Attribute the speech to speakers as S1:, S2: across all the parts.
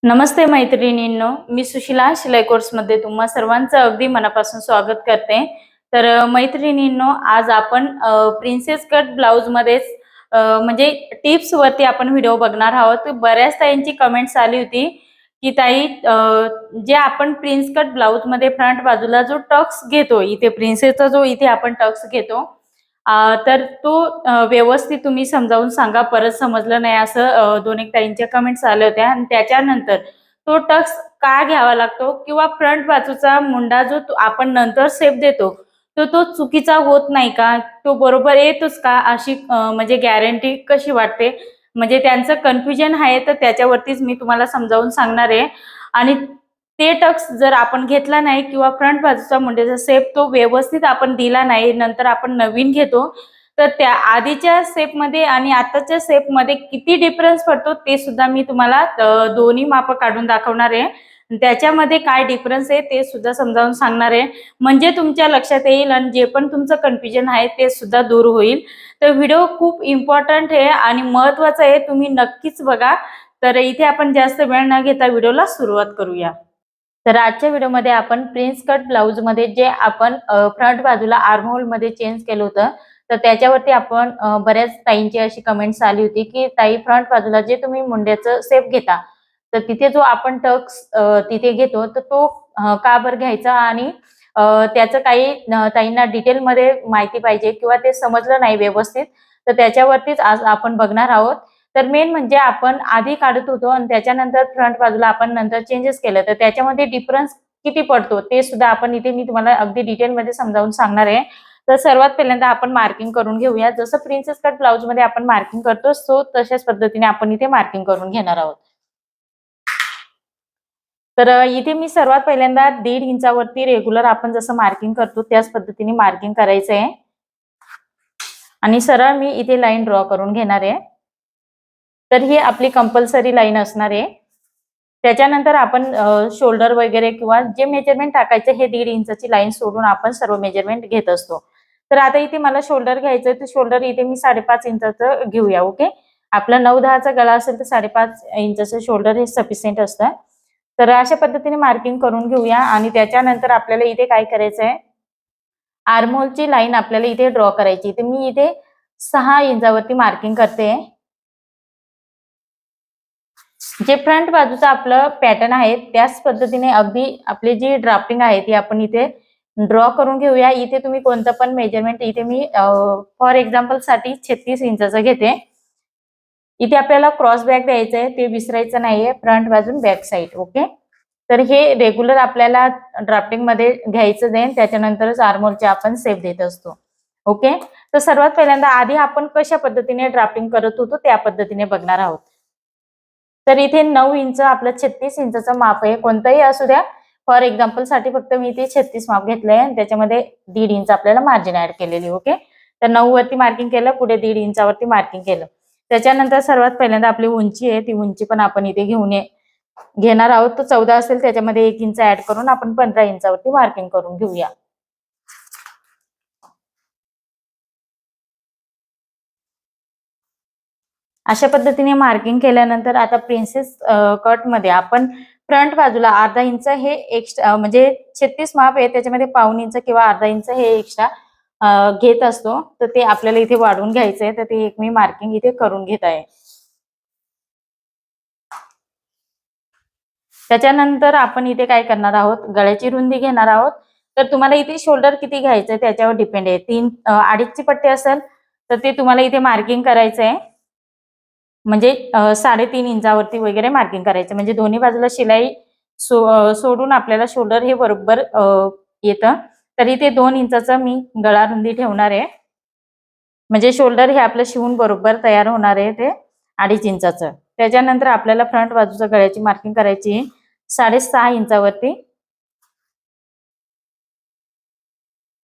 S1: नमस्ते मैत्रिणींनो, मी सुशिला शिलाई कोर्समध्ये तुम्हा सर्वांचं अगदी मनापासून स्वागत करते। तर मैत्रिणींनो, आज आपण प्रिन्सेस कट ब्लाउज मध्ये म्हणजे टिप्स वरती आपण व्हिडिओ बघणार आहोत। बऱ्याच ताईंची कमेंट्स आली होती की ताई, जे आपण प्रिन्स कट ब्लाउज मध्ये फ्रंट बाजूला जो टक्स घेतो, इथे प्रिन्सेसचा जो इथे आपण टक्स घेतो, तर तो व्यवस्थित तुम्ही समजावून सांगा, परत समजलं नाही असं दोन एक ताईंच्या कमेंट्स आल्या होत्या। आणि त्याच्यानंतर तो टक्स का घ्यावा लागतो किंवा फ्रंट बाजूचा मुंडा जो आपण नंतर शेप देतो तो चुकीचा होत नाही का, तो बरोबर येतोच का, अशी म्हणजे गॅरंटी कशी वाटते, म्हणजे त्यांचं कन्फ्युजन आहे। तर त्याच्यावरतीच मी तुम्हाला समजावून सांगणार आहे। आणि ते टक्स जर आपण घेतला नाही किंवा फ्रंट बाजूचा मुंड्याचा शेप तो व्यवस्थित आपण दिला नाही, नंतर आपण नवीन घेतो, तर त्या आधीच्या शेप मध्ये आणि आताच्या शेप मध्ये किती डिफरन्स पडतो ते सुद्धा मी तुम्हाला दोन्ही माप काढून दाखवणार आहे। त्याच्यामध्ये काय डिफरन्स आहे ते सुद्धा समजावून सांगणार आहे, म्हणजे तुमच्या लक्षात येईल आणि जे पण तुमचं कन्फ्युजन आहे ते सुद्धा दूर होईल। तर व्हिडिओ खूप इम्पॉर्टंट आहे आणि महत्त्वाचा आहे, तुम्ही नक्कीच बघा। तर इथे आपण जास्त वेळ न घेता व्हिडिओला सुरुवात करूया। तर आजच्या व्हिडिओमध्ये आपण प्रिन्स कट ब्लाउज मध्ये जे आपण फ्रंट बाजूला आर्महोल मध्ये चेंज केलं होतं, तर त्याच्यावरती आपण बऱ्याच ताईंची अशी कमेंट्स आली होती की ताई, फ्रंट बाजूला जे तुम्ही मुंड्याचं शेप घेता, तर तिथे जो आपण टक्स तिथे घेतो, तर तो का बरं घ्यायचा, आणि त्याचं काही ताईंना डिटेलमध्ये माहिती पाहिजे किंवा ते समजलं नाही व्यवस्थित, तर त्याच्यावरतीच आज आपण बघणार आहोत। तर मेन म्हणजे आपण आधी काढत होतो आणि त्याच्यानंतर फ्रंट बाजूला आपण नंतर चेंजेस केलं, तर त्याच्यामध्ये डिफरन्स किती पडतो ते सुद्धा आपण इथे मी तुम्हाला अगदी डिटेलमध्ये समजावून सांगणार आहे। तर सर्वात पहिल्यांदा आपण मार्किंग करून घेऊया। जसं प्रिन्सेस कट ब्लाउज मध्ये आपण मार्किंग करतो, सो तशाच पद्धतीने आपण इथे मार्किंग करून घेणार आहोत। तर इथे मी सर्वात पहिल्यांदा 1.5 इंचावरती रेग्युलर आपण जसं मार्किंग करतो त्याच पद्धतीने मार्किंग करायचं आहे आणि सरळ मी इथे लाईन ड्रॉ करून घेणार आहे। तर ही आपली कंपल्सरी लाईन असणार आहे। त्याच्यानंतर आपण शोल्डर वगैरे किंवा जे मेजरमेंट टाकायचं हे 1.5 इंचाची लाईन सोडून आपण सर्व मेजरमेंट घेत असतो। तर आता इथे मला शोल्डर घ्यायचं आहे, तर शोल्डर इथे मी 5.5 इंचाचं घेऊया। ओके, आपला 9-10चा गळा असेल तर 5.5 इंचाचं शोल्डर हे सफिशियंट असतं। तर अशा पद्धतीने मार्किंग करून घेऊया आणि त्याच्यानंतर आपल्याला इथे काय करायचं आहे, आर्महोलची लाईन आपल्याला इथे ड्रॉ करायची। तर मी इथे 6 इंचावरती मार्किंग करते। जे फ्रंट बाजूचा आपलं पॅटर्न आहे त्याच पद्धतीने अगदी आपली जी ड्राफ्टिंग आहे ती आपण इथे ड्रॉ करून घेऊया। इथे तुम्ही कोणतं पण मेजरमेंट, इथे मी फॉर एक्झाम्पल साठी 36 इंचाचं घेते। इथे आपल्याला क्रॉस बॅक द्यायचं आहे, ते विसरायचं नाहीये, फ्रंट बाजून बॅक साइड। ओके, तर हे रेग्युलर आपल्याला ड्राफ्टिंग मध्ये घ्यायचं देन, त्याच्यानंतरच आर्महोलचे आपण शेप देत असतो। ओके, तर सर्वात पहिल्यांदा आधी आपण कशा पद्धतीने ड्राफ्टिंग करत होतो त्या पद्धतीने बघणार आहोत। तर इथे 9 इंच आपलं 36 इंचाचं माप आहे, कोणतंही असू द्या। फॉर एक्झाम्पल साठी फक्त मी इथे 36 माप घेतलंय आणि त्याच्यामध्ये 1.5 इंच आपल्याला मार्जिन ऍड केलेली। ओके, तर 9 वरती मार्किंग केलं, पुढे 1.5 इंचावरती मार्किंग केलं। त्याच्यानंतर सर्वात पहिल्यांदा आपली उंची आहे, ती उंची पण आपण इथे घेणार आहोत। तर 14 असेल त्याच्यामध्ये 1 इंच ऍड करून आपण 15 इंचावरती मार्किंग करून घेऊया। अशा पद्धतीने मार्किंग केल्यानंतर आता प्रिन्सेस कट मध्ये आपण फ्रंट बाजूला अर्धा इंच हे एक्स्ट्रा, म्हणजे 36 माप आहे त्याच्यामध्ये पाऊण इंच किंवा अर्धा इंच हे एक्स्ट्रा घेत असतो, तर ते आपल्याला इथे वाढवून घ्यायचंय। तर ते एक मी मार्किंग इथे करून घेत आहे। त्याच्यानंतर आपण इथे काय करणार आहोत, गळ्याची रुंदी घेणार आहोत। तर तुम्हाला इथे शोल्डर किती घ्यायचंय त्याच्यावर डिपेंड आहे। 3-2.5ची पट्टी असेल तर ते तुम्हाला इथे मार्किंग करायचंय, म्हणजे 3.5 इंचावरती वगैरे मार्किंग करायचं, म्हणजे दोन्ही बाजूला शिलाई सोडून आपल्याला शोल्डर हे बरोबर येतं। तर इथे 2 इंचाचं मी गळा रुंदी ठेवणार आहे, म्हणजे शोल्डर हे आपलं शिवून बरोबर तयार होणार आहे ते 2.5 इंचाचं। त्याच्यानंतर आपल्याला फ्रंट बाजूच्या गळ्याची मार्किंग करायची 6.5 इंचावरती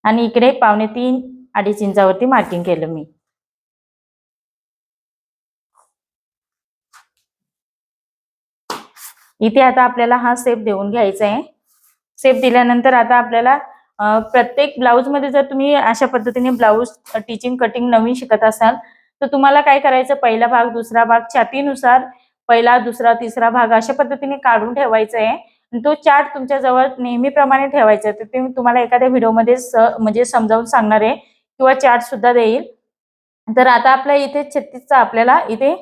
S1: आणि इकडे 2.25-2.5 इंचावरती मार्किंग केलं मी। इथे आता आपल्याला हा शेप देऊन घ्यायचा आहे। शेप दिल्यानंतर आता आपल्याला प्रत्येक ब्लाउज मध्ये जर तुम्ही अशा पद्धतीने ब्लाउज टीचिंग कटिंग नवीन शिकत असाल तर तुम्हाला काय करायचं, पहिला भाग दुसरा भाग छातीनुसार पहिला, दुसरा, तिसरा भाग अशा पद्धतीने काढून ठेवायचा आहे. तो चार्ट तुमच्या जवळ नेहमीप्रमाणे ठेवायचा आहे. तर ते मी तुम्हाला एखाद्या व्हिडिओमध्ये म्हणजे समजावून सांगणार आहे किंवा चार्ट सुद्धा देईल. तर आता आपल्या इथे 36चा आपल्याला इथे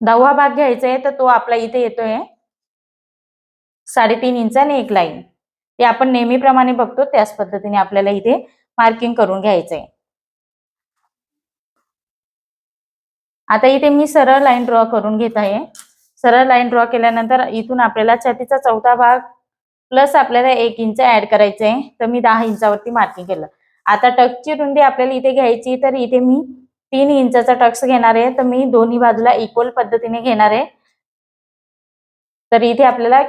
S1: 10वा भाग घ्यायचा आहे. तर तो आपला इथे येतोय 3.5 इंच आणि एक लाईन. ते आपण नेहमीप्रमाणे बघतो त्याच पद्धतीने आपल्याला इथे मार्किंग करून घ्यायचंय. आता इथे मी सरळ लाईन ड्रॉ करून घेत आहे. सरळ लाईन ड्रॉ केल्यानंतर इथून आपल्याला छातीचा चौथा भाग प्लस आपल्याला 1 इंच ऍड करायचे आहे. तर मी 10 इंचावरती मार्किंग केलं. आता टक्सची रुंदी आपल्याला इथे घ्यायची, तर इथे मी 3 इंचाचा टक्स घेणार आहे. तर मी दोन्ही बाजूला इक्वल पद्धतीने घेणार आहे. तर इथे आपल्याला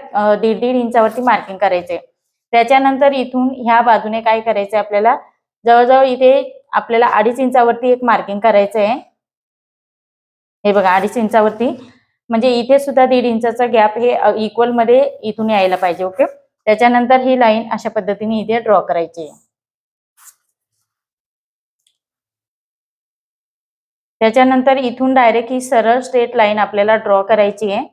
S1: 1.5 इंचावरती मार्किंग करायचे. त्याच्यानंतर इथून ह्या बाजूने काय करायचंय आपल्याला, जवळजवळ इथे आपल्याला 2.5 इंचावरती एक मार्किंग करायचं आहे. हे बघा 2.5 इंचावरती, म्हणजे इथे सुद्धा 1.5 इंचाचा गॅप हे इक्वल मध्ये इथून यायला पाहिजे. ओके. त्याच्यानंतर ही लाईन अशा पद्धतीने इथे ड्रॉ करायची आहे. त्याच्यानंतर इथून डायरेक्ट ही सरळ स्ट्रेट लाईन आपल्याला ड्रॉ करायची आहे.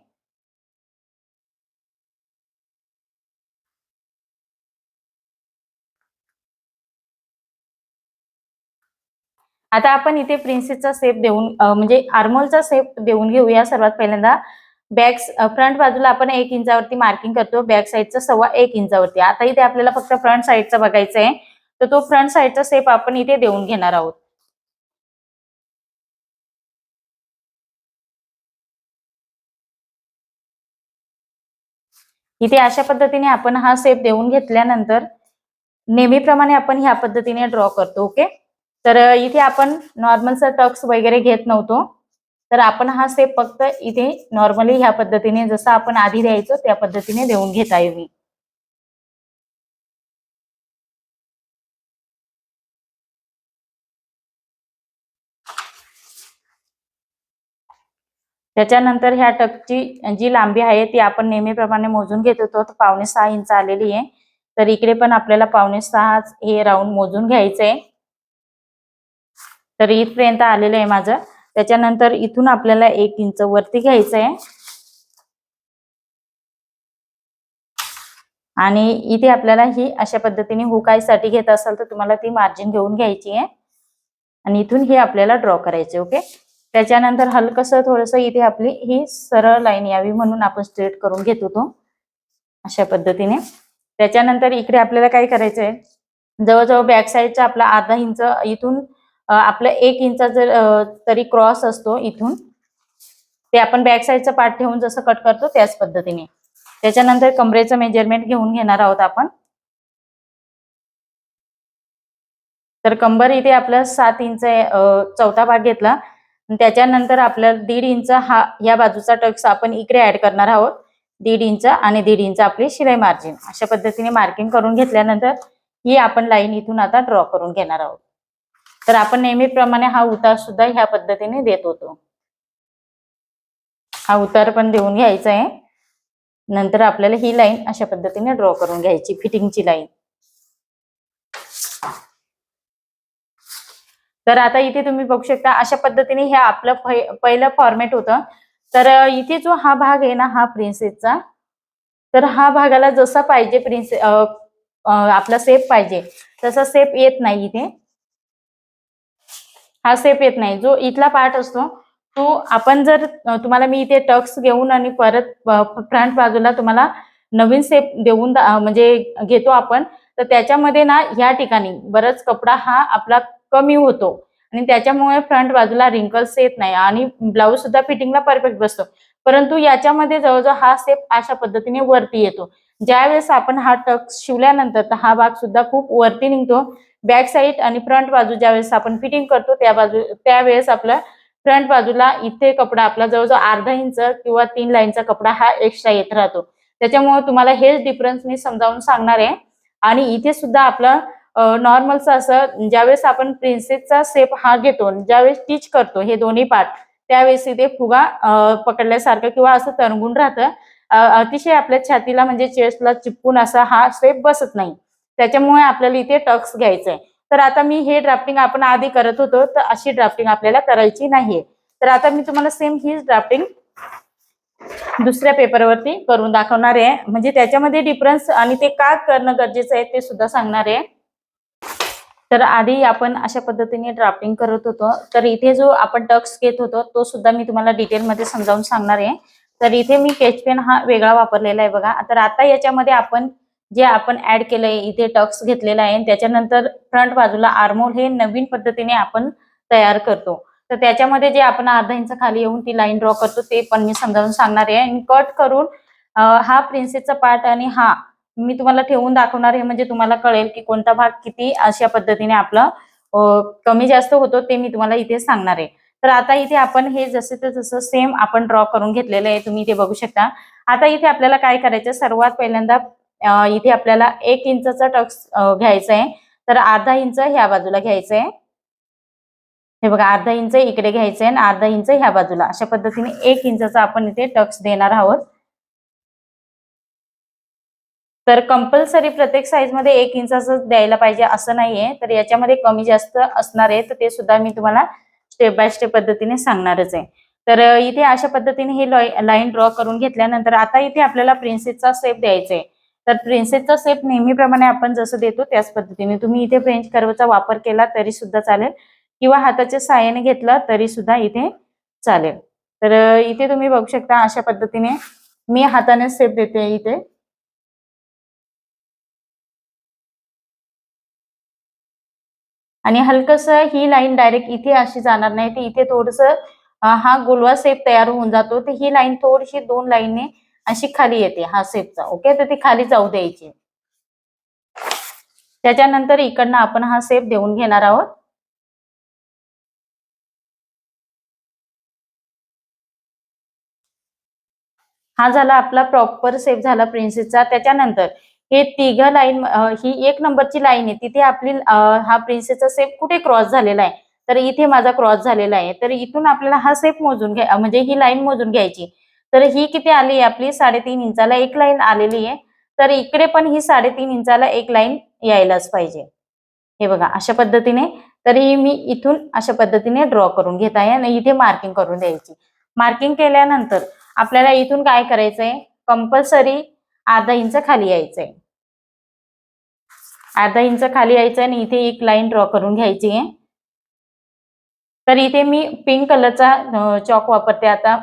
S1: आता आपण इथे प्रिन्सेसचा शेप देऊन म्हणजे आर्मोलचा शेप देऊन घेऊया. सर्वात पहिल्यांदा फ्रंट बाजूला आपण 1 इंचावरती मार्किंग करतो, बॅक साईडचा 1.25 इंचावरती. आता इथे आपल्याला फक्त फ्रंट साईडचा बघायचा आहे. तर तो फ्रंट साईडचा शेप आपण इथे देऊन घेणार आहोत. इथे अशा पद्धतीने आपण हा शेप देऊन घेतल्यानंतर नेहमीप्रमाणे आपण ह्या पद्धतीने ड्रॉ करतो. ओके. तर इथे आपण नॉर्मलचा टक्स वगैरे घेत नव्हतो. तर आपण हा शेप फक्त इथे नॉर्मली ह्या पद्धतीने जसं आपण आधी द्यायचो त्या पद्धतीने देऊन घेत आहे मी. त्याच्यानंतर ह्या टकची जी लांबी आहे ती आपण नेहमीप्रमाणे मोजून घेत होतो. तर 5.25 इंच आलेली आहे. तर इकडे पण आपल्याला 5.25 हे राऊंड मोजून घ्यायचंय. तर इथपर्यंत आलेलं आहे माझं. त्याच्यानंतर इथून आपल्याला 1 इंच वरती घ्यायचं आहे आणि इथे आपल्याला ही अशा पद्धतीने हुकायसाठी घेत असाल तर तुम्हाला ती मार्जिन घेऊन घ्यायची आहे आणि इथून हे आपल्याला ड्रॉ करायचे. ओके. त्याच्यानंतर हलकसं थोडंसं इथे आपली ही सरळ लाईन यावी म्हणून आपण स्ट्रेट करून घेत होतो अशा पद्धतीने. त्याच्यानंतर इकडे आपल्याला काय करायचंय, जवळजवळ बॅक साईडचा आपला अर्धा इंच इथून आपलं 1 इंच जर तरी क्रॉस असतो इथून, ते आपण बॅक साईडचा पार्ट ठेवून जसं कट करतो त्याच पद्धतीने. त्याच्यानंतर कमरेचं मेजरमेंट घेऊन घेणार आहोत आपण. तर कंबर इथे आपलं 7 इंच चौथा भाग घेतला. त्याच्यानंतर आपल्याला 1.5 इंच हा या बाजूचा टक्स आपण इकडे ऍड करणार आहोत. 1.5 इंच आणि 1.5 इंच आपली शिलाई मार्जिन अशा पद्धतीने मार्किंग करून घेतल्यानंतर ही आपण लाईन इथून आता ड्रॉ करून घेणार आहोत. तर आपण नेहमीप्रमाणे हा उतार सुद्धा ह्या पद्धतीने देत होतो. हा उतार पण देऊन घ्यायचा आहे. नंतर आपल्याला ही लाईन अशा पद्धतीने ड्रॉ करून घ्यायची, फिटिंगची लाईन. तर आता इथे तुम्ही बघू शकता अशा पद्धतीने हे आपलं पहिलं फॉर्मॅट होतं. तर इथे जो हा भाग आहे ना हा प्रिन्सेसचा, तर हा भागाला जसा पाहिजे आपला शेप पाहिजे तसा शेप येत नाही. इथे हा शेप येत नाही. जो इथला पार्ट असतो तो आपण जर तुम्हाला मी इथे टक्स घेऊन आणि परत फ्रंट बाजूला तुम्हाला नवीन शेप देऊन म्हणजे घेतो आपण, तर त्याच्यामध्ये ना ह्या ठिकाणी बराच कपडा हा आपला कमी होतो आणि त्याच्यामुळे फ्रंट बाजूला रिंकल्स येत नाही आणि ब्लाऊज सुद्धा फिटिंगला परफेक्ट बसतो. परंतु याच्यामध्ये जवळजवळ हा शेप अशा पद्धतीने वरती येतो. ज्यावेळेस आपण हा टक्स शिवल्यानंतर तर हा भाग सुद्धा खूप वरती निघतो. बॅक साईड आणि फ्रंट बाजू ज्यावेळेस आपण फिटिंग करतो त्यावेळेस आपला फ्रंट बाजूला इथे कपडा आपला जवळजवळ अर्धा इंच किंवा 3 लाईनचा कपडा हा एक्स्ट्रा येत राहतो. त्याच्यामुळे तुम्हाला हेच डिफरन्स मी समजावून सांगणार आहे. आणि इथे सुद्धा आपलं नॉर्मलचं असं ज्यावेळेस आपण प्रिन्सेसचा शेप हा घेतो, ज्यावेळेस स्टिच करतो हे दोन्ही पार्ट, त्यावेळेस इथे फुगा पकडल्यासारखं किंवा असं तरंगून राहतं. अतिशय आपल्या छातीला म्हणजे चेस्टला चिपकून असा हा शेप बसत नाही. त्याच्यामुळे आपल्याला इथे टक्स घ्यायचंय. तर आता मी हे ड्राफ्टिंग आपण आधी करत होतो, तर अशी ड्राफ्टिंग आपल्याला करायची नाहीये. तर आता मी तुम्हाला सेम हीच ड्राफ्टिंग दुसऱ्या पेपरवरती करून दाखवणार आहे, म्हणजे त्याच्यामध्ये डिफरन्स आणि ते का करणं गरजेचं आहे ते सुद्धा सांगणार आहे. तर आधी आपण अशा पद्धतीने ड्राफ्टिंग करत होतो, तर इथे जो आपण टक्स घेत होतो तो सुद्धा मी तुम्हाला डिटेलमध्ये समजावून सांगणार आहे. तर इथे मी स्केच पेन हा वेगळा वापरलेला आहे बघा. तर आता याच्यामध्ये आपण जे आपण ऍड केलंय, इथे टक्स घेतलेला आहे, त्याच्यानंतर फ्रंट बाजूला आर्महोल हे नवीन पद्धतीने आपण तयार करतो. तर त्याच्यामध्ये जे आपण अर्धा इंच खाली येऊन ती लाईन ड्रॉ करतो ते पण मी समजावून सांगणार आहे. आणि कट करून हा प्रिन्सेसचा पार्ट आणि हा मी तुम्हाला ठेवून दाखवणार आहे, म्हणजे तुम्हाला कळेल की कोणता भाग किती अशा पद्धतीने आपला कमी जास्त होतो ते मी तुम्हाला इथे सांगणार आहे. तर आता इथे आपण हे जसे तसं सेम आपण ड्रॉ करून घेतलेलं आहे, तुम्ही इथे बघू शकता. आता इथे आपल्याला काय करायचं, सर्वात पहिल्यांदा इथे आपल्याला 1 इंचचा टक्स घ्यायचा आहे. तर अर्धा इंच ह्या बाजूला घ्यायचं आहे. हे बघा, अर्धा इंच इकडे घ्यायचंय आणि अर्धा इंच ह्या बाजूला, अशा पद्धतीने 1 इंचचा आपण इथे टक्स देणार आहोत. तर कंपल्सरी प्रत्येक साईज मध्ये 1 इंचाचं द्यायला पाहिजे असं नाहीये, तर याच्यामध्ये कमी जास्त असणार आहे, तर ते सुद्धा मी तुम्हाला स्टेप बाय स्टेप पद्धतीने सांगणारच आहे. तर इथे अशा पद्धतीने ही लाईन ड्रॉ करून घेतल्यानंतर आता इथे आपल्याला प्रिन्सेसचा शेप द्यायचा आहे. तर प्रिन्सेसचा शेप नेहमीप्रमाणे आपण जसं देतो त्याच पद्धतीने तुम्ही इथे फ्रेंच कर्वचा वापर केला तरी सुद्धा चालेल, किंवा हाताच्या साहाय्याने घेतला तरी सुद्धा इथे चालेल. तर इथे तुम्ही बघू शकता अशा पद्धतीने मी हाताने शेप देते इथे. आणि हलकसं ही लाईन डायरेक्ट इथे अशी जाणार नाही, ती इथे थोडंसं हा गोलवा शेप तयार होऊन जातो, तर ही लाईन थोडीशी 2 लाईनने अशी खाली येते हा शेपचा. ओके, तर ती खाली जाऊ द्यायची. त्याच्यानंतर इकडनं आपण हा शेप देऊन घेणार आहोत. हा झाला आपला प्रॉपर शेप झाला प्रिन्सेसचा. त्याच्यानंतर हे तिघ लाईन, ही 1 नंबरची लाईन आहे, तिथे आपली हा प्रिन्सेसचा शेप कुठे क्रॉस झालेला आहे, तर इथे माझा क्रॉस झालेला आहे. तर इथून आपल्याला हा शेप मोजून घ्या, म्हणजे ही लाईन मोजून घ्यायची. तर ही किती आली आहे आपली 3.5 इंचाला एक लाईन आलेली आहे. तर इकडे पण ही 3.5 इंचाला एक लाईन यायलाच पाहिजे. हे बघा अशा पद्धतीने. तरी मी इथून अशा पद्धतीने ड्रॉ करून घेत आहे आणि इथे मार्किंग करून द्यायची. मार्किंग केल्यानंतर आपल्याला इथून काय करायचंय, कंपल्सरी अर्धा इंच खाली यायचंय. अर्धा इंच खाली यायचंय आणि इथे एक लाईन ड्रॉ करून घ्यायची आहे. तर इथे मी पिंक कलरचा चॉक वापरते. आता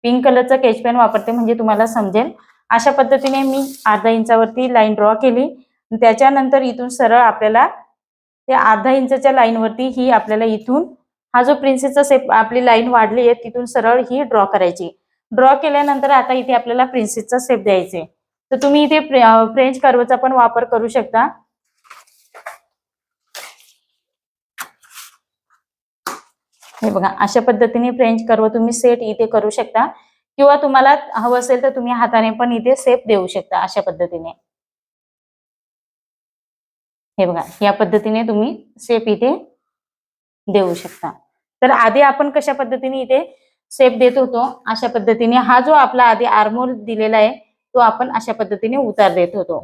S1: पिंक कलरचा स्केच पेन वापरते, म्हणजे तुम्हाला समजेल. अशा पद्धतीने मी अर्धा इंचावरती लाईन ड्रॉ केली. त्याच्यानंतर इथून सरळ आपल्याला त्या अर्धा इंचच्या लाईनवरती ही आपल्याला इथून हा जो प्रिन्सेसचा शेप आपली लाईन वाढली आहे तिथून सरळ ही ड्रॉ करायची. ड्रॉ केल्यानंतर आता इथे आपल्याला प्रिन्सेसचा शेप द्यायचे. तर तुम्ही इथे फ्रेंच कर्वचा पण वापर करू शकता. हे बघा अशा पद्धतीने फ्रेंच कर्व तुम्ही सेट इथे करू शकता, किंवा तुम्हाला हवं असेल तर तुम्ही हाताने पण इथे शेप देऊ शकता अशा पद्धतीने. हे बघा या पद्धतीने तुम्ही शेप इथे देऊ शकता. तर आधी आपण कशा पद्धतीने इथे शेप देत होतो, अशा पद्धतीने हा जो आपला आधी आर्महोल दिलेला आहे तो आपण अशा पद्धतीने उतार देत होतो.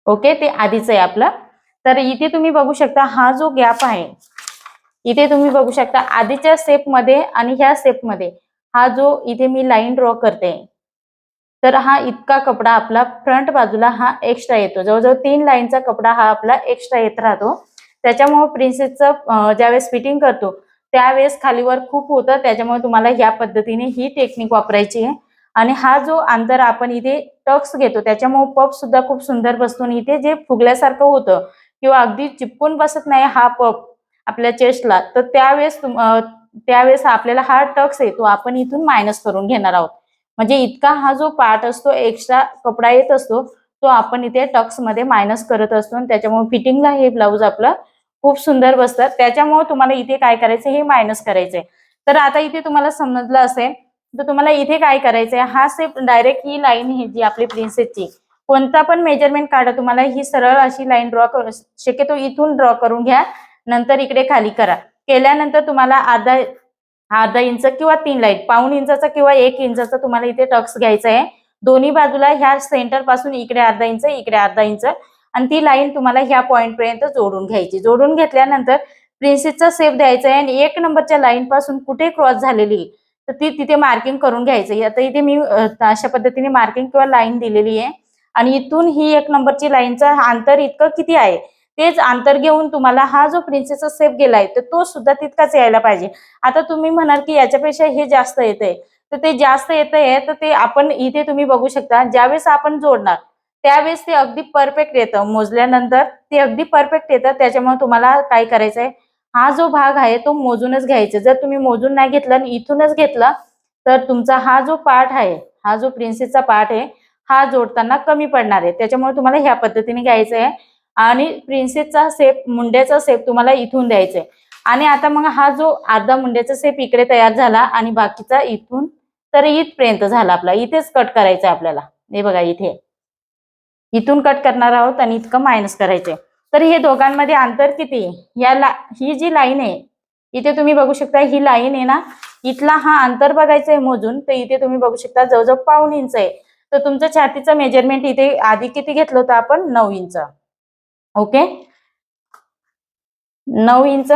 S1: ओके, ते आधीच आहे आपलं. तर इथे तुम्ही बघू शकता हा जो गॅप आहे, इथे तुम्ही बघू शकता आधीच्या स्टेप मध्ये आणि ह्या स्टेप मध्ये हा जो इथे मी लाईन ड्रॉ करते, तर हा इतका कपडा आपला फ्रंट बाजूला हा एक्स्ट्रा येतो. जवळजवळ 3 लाईनचा कपडा हा आपला एक्स्ट्रा येत राहतो. त्याच्यामुळे प्रिन्सेसचं ज्यावेळेस फिटिंग करतो त्यावेळेस खालीवर खूप होतं. त्याच्यामुळे तुम्हाला ह्या पद्धतीने ही टेक्निक वापरायची आहे. आणि हा जो अंतर आपण इथे टक्स घेतो त्याच्यामुळे पफ सुद्धा खूप सुंदर बसतो. आणि इथे जे फुगल्यासारखं होतं किंवा अगदी चिपकून बसत नाही हा पफ आपल्या चेस्टला, तर त्यावेळेस आपल्याला हा टक्स आहे तो आपण इथून मायनस करून घेणार आहोत. म्हणजे इतका हा जो पार्ट असतो एक्स्ट्रा कपडा येत असतो तो आपण इथे टक्स मध्ये मायनस करत असतो, आणि त्याच्यामुळे फिटिंगला हे ब्लाऊज आपलं खूप सुंदर बसतात. त्याच्यामुळे तुम्हाला इथे काय करायचं, हे मायनस करायचंय. तर आता इथे तुम्हाला समजलं असेल, तर तुम्हाला इथे काय करायचंय, हा सेप डायरेक्ट ही लाईन ही जी आपली प्रिन्सेसची कोणता पण मेजरमेंट काढा, तुम्हाला ही सरळ अशी लाईन ड्रॉ करू, शक्यतो इथून ड्रॉ करून घ्या, नंतर इकडे खाली करा. केल्यानंतर तुम्हाला अर्धा अर्धा इंच किंवा 3 लाईन, पाऊण इंचाचा किंवा 1 इंचाचा तुम्हाला इथे टक्स घ्यायचा आहे. दोन्ही बाजूला ह्या सेंटर पासून इकडे अर्धा इंच, इकडे अर्धा इंच, आणि ती लाईन तुम्हाला ह्या पॉइंट पर्यंत जोडून घ्यायची. जोडून घेतल्यानंतर प्रिन्सेसचा शेप द्यायचा आहे, आणि 1 नंबरच्या लाईन पासून कुठे क्रॉस झालेली तर ती तिथे मार्किंग करून घ्यायचं. आता इथे मी अशा पद्धतीने मार्किंग किंवा लाईन दिलेली आहे आणि इथून ही 1 नंबरची लाईनचा अंतर इतकं किती आहे तेच अंतर घेऊन तुम्हाला हा जो प्रिन्सेसचा शेप गेलाय तर तो सुद्धा तितकाच यायला पाहिजे. आता तुम्ही म्हणाल की याच्यापेक्षा हे जास्त येतंय, तर ते जास्त येतंय तर ते आपण इथे तुम्ही बघू शकता ज्यावेळेस आपण जोडणार त्यावेळेस ते अगदी परफेक्ट येतं. मोजल्यानंतर ते अगदी परफेक्ट येतं. त्याच्यामुळे तुम्हाला काय करायचंय, हा जो भाग आहे तो मोजूनच घ्यायचा. जर तुम्ही मोजून नाही घेतला आणि इथूनच घेतला तर तुमचा हा जो पार्ट आहे, हा जो प्रिन्सेसचा पार्ट आहे, हा जोडताना कमी पडणार आहे. त्याच्यामुळे तुम्हाला ह्या पद्धतीने घ्यायचं आहे आणि प्रिन्सेसचा शेप, मुंड्याचा शेप तुम्हाला इथून द्यायचा आहे. आणि आता मग हा जो अर्धा मुंड्याचा शेप इकडे तयार झाला आणि बाकीचा इथून तर इथपर्यंत झाला आपला. इथेच कट करायचं आहे आपल्याला. हे बघा इथे इथून कट करणार आहोत आणि इतकं मायनस करायचंय. तर हे दोघांमध्ये अंतर किती आहे? ही जी लाईन आहे इथे तुम्ही बघू शकता, ही लाईन आहे ना, इथला हा अंतर बघायचं आहे मोजून. तर इथे तुम्ही बघू शकता जवळजवळ 1.5 इंच आहे. तर तुमचं छातीचं मेजरमेंट इथे आधी किती घेतलं होतं आपण? 9 इंच. ओके, 9 इंच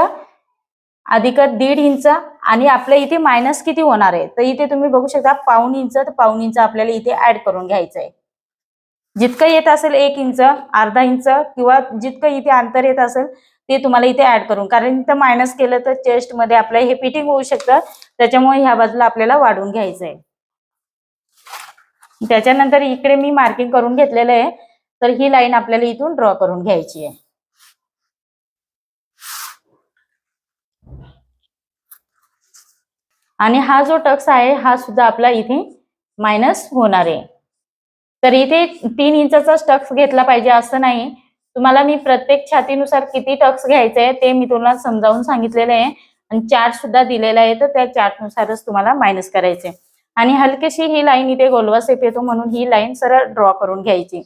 S1: अधिक 1.5 इंच आणि आपल्या इथे मायनस किती होणार आहे? तर इथे तुम्ही बघू शकता 1.5 इंच. तर 1.5 इंच आपल्याला इथे ऍड करून घ्यायचं आहे. जितकं येत असेल 1 इंच, अर्धा इंच किंवा जितकं इथे अंतर येत असेल ते तुम्हाला इथे ऍड करून, कारण इथं मायनस केलं तर चेस्ट मध्ये आपलं हे फिटिंग होऊ शकतं. त्याच्यामुळे ह्या बाजूला आपल्याला वाढवून घ्यायचं आहे. त्याच्यानंतर इकडे मी मार्किंग करून घेतलेलं आहे. तर ही लाईन आपल्याला इथून ड्रॉ करून घ्यायची आहे. आणि हा जो टक्स आहे हा सुद्धा आपला इथे मायनस होणार आहे. तर इथे 3 इंचाचा टक्स घेतला पाहिजे असं नाही. तुम्हाला मी प्रत्येक छातीनुसार किती टक्स घ्यायचे आहे ते मी तुम्हाला समजावून सांगितलेलं आहे आणि चार्ट सुद्धा दिलेला आहे. तर त्या चार्टनुसारच तुम्हाला मायनस करायचे. आणि हलकीशी ही लाईन इथे गोलवा शेप येतो म्हणून ही लाईन सरळ ड्रॉ करून घ्यायची.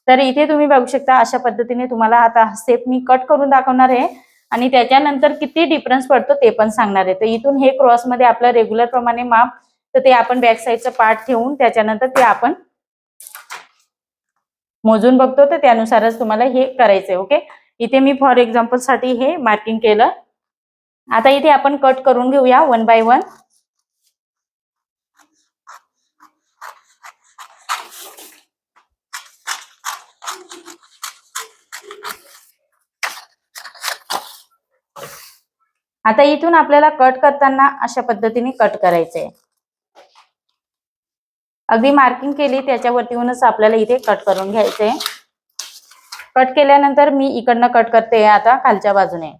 S1: तर इथे तुम्ही बघू शकता अशा पद्धतीने तुम्हाला आता शेप मी कट करून दाखवणार आहे आणि त्याच्यानंतर किती डिफरन्स पडतो ते पण सांगणार आहे. तर इथून हे क्रॉसमध्ये आपलं रेग्युलर प्रमाणे माप, तर ते आपण बॅक साईडचं पार्ट ठेवून त्याच्यानंतर ते आपण मोजून बघतो. तर त्यानुसारच तुम्हाला हे करायचंय. ओके, इथे मी फॉर एक्झाम्पल साठी हे मार्किंग केलं. आता इथे आपण कट करून घेऊया 1 बाय 1. आता इथून आपल्याला कट करताना अशा पद्धतीने कट करायचंय. अगदी मार्किंग केली त्याच्यावरतीहूनच आपल्याला इथे कट करून घ्यायचंय. कट केल्यानंतर मी इकडनं कट करते आता खालच्या बाजूने.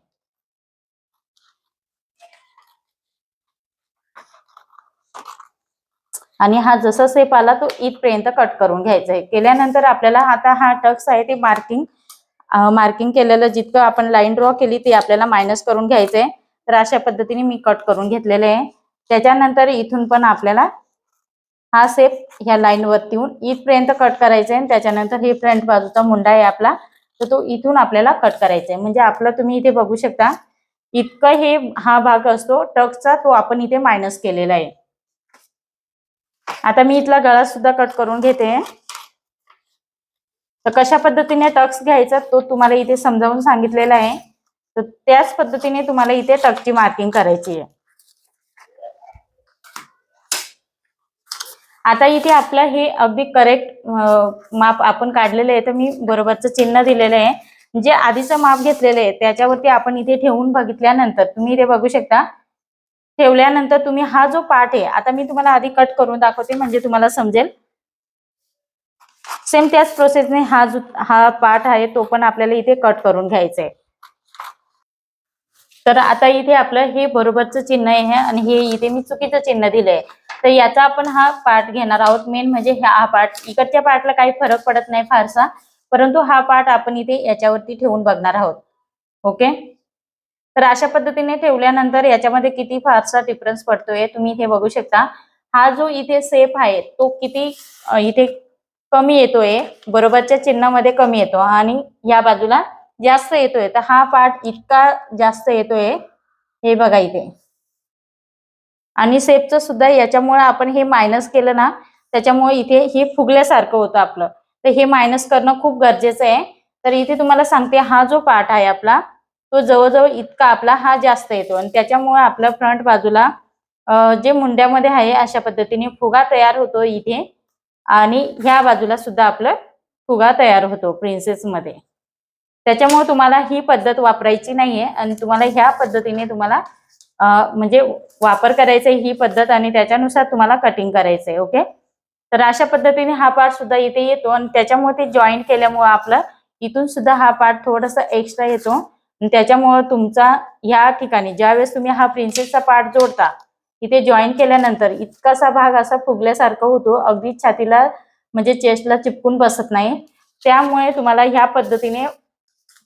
S1: आणि हा जसा शेप आला तो इथपर्यंत कट करून घ्यायचा आहे. केल्यानंतर आपल्याला आता हा टक्स आहे ते मार्किंग केलेलं जितकं आपण लाईन ड्रॉ केली ती आपल्याला मायनस करून घ्यायचंय. तर अशा पद्धतीने मी कट करून घेतलेले आहे. त्याच्यानंतर इथून पण आपल्याला हा शेप ह्या लाईन वरती येऊन इथपर्यंत कट करायचा आहे. त्याच्यानंतर हे फ्रंट बाजूचा मुंडा आहे आपला, तर तो इथून आपल्याला कट करायचा आहे. म्हणजे आपलं तुम्ही इथे बघू शकता इतकं हे हा भाग असतो टक्सचा तो आपण इथे मायनस केलेला आहे. आता मी इथला गळा सुद्धा कट करून घेते. तर कशा पद्धतीने टक्स घ्यायचा तो तुम्हाला इथे समजावून सांगितलेला आहे. तर त्याच पद्धतीने तुम्हाला इथे टक्सची मार्किंग करायची आहे. आता इथे आपलं हे अगदी करेक्ट माप आपण काढलेलं आहे. तर मी बरोबरचं चिन्ह दिलेलं आहे. जे आधीचं माप घेतलेलं आहे त्याच्यावरती आपण इथे ठेवून बघितल्यानंतर तुम्ही इथे बघू शकता. ठेवल्यानंतर तुम्ही हा जो पार्ट आहे आता मी तुम्हाला आधी कट करून दाखवते म्हणजे तुम्हाला समजेल. सेम त्याच प्रोसेसने हा पार्ट आहे तो पण आपल्याला इथे कट करून घ्यायचा आहे. तर आता इथे आपलं हे बरोबरचं चिन्ह आहे आणि हे इथे मी चुकीचं चिन्ह दिलंय. तर याचा आपण हा पार्ट घेणार आहोत. मेन म्हणजे हा पार्ट, इकडच्या पार्टला काही फरक पडत नाही फारसा, परंतु हा पार्ट आपण इथे याच्यावरती ठेवून बघणार आहोत. ओके, तर अशा पद्धतीने ठेवल्यानंतर याच्यामध्ये किती फारसा डिफरन्स पडतोय तुम्ही इथे बघू शकता. हा जो इथे शेप आहे तो किती इथे कमी येतोय, बरोबरच्या चिन्हामध्ये कमी येतो आणि या बाजूला जास्त येतोय. तर हा पार्ट इतका जास्त येतोय हे बघा इथे. आणि शेपचं सुद्धा याच्यामुळे आपण हे मायनस केलं ना त्याच्यामुळे इथे हे फुगल्यासारखं होतं आपलं. तर हे मायनस करणं खूप गरजेचं आहे. तर इथे तुम्हाला सांगते हा जो पार्ट आहे आपला तो जवळजवळ इतका आपला हा जास्त येतो आणि त्याच्यामुळे आपल्या फ्रंट बाजूला जे मुंड्यामध्ये आहे अशा पद्धतीने फुगा तयार होतो इथे आणि ह्या बाजूला सुद्धा आपलं फुगा तयार होतो प्रिन्सेस मध्ये. त्याच्यामुळे तुम्हाला ही पद्धत वापरायची नाहीये आणि तुम्हाला ह्या पद्धतीने तुम्हाला म्हणजे वापर करायचा ही पद्धत आणि त्याच्यानुसार तुम्हाला कटिंग करायचंय. ओके, तर अशा पद्धतीने हा पार्ट सुद्धा इथे येतो आणि त्याच्यामुळे ते जॉईंट केल्यामुळे आपलं इथून सुद्धा हा पार्ट थोडासा एक्स्ट्रा येतो आणि त्याच्यामुळे तुमचा ह्या ठिकाणी ज्यावेळेस तुम्ही हा प्रिन्सेसचा पार्ट जोडता इथे जॉईन केल्यानंतर इतकासा भाग असा फुगल्यासारखा होतो, अगदी छातीला म्हणजे चेस्टला चिपकून बसत नाही. त्यामुळे तुम्हाला ह्या पद्धतीने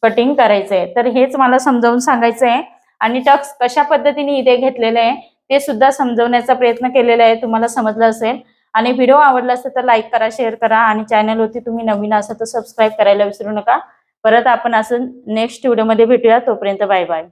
S1: कटिंग करायचंय. तर हेच मला समजावून सांगायचं आहे आणि टक्स कशा पद्धतीने इथे घेतलेलं आहे ते सुद्धा समजवण्याचा प्रयत्न केलेला आहे. तुम्हाला समजलं असेल आणि व्हिडिओ आवडला असेल तर लाईक करा, शेअर करा आणि चॅनलवरती तुम्ही नवीन असाल तर सबस्क्राईब करायला विसरू नका. परत आपण असं नेक्स्ट व्हिडिओमध्ये भेटूया. तोपर्यंत बाय बाय.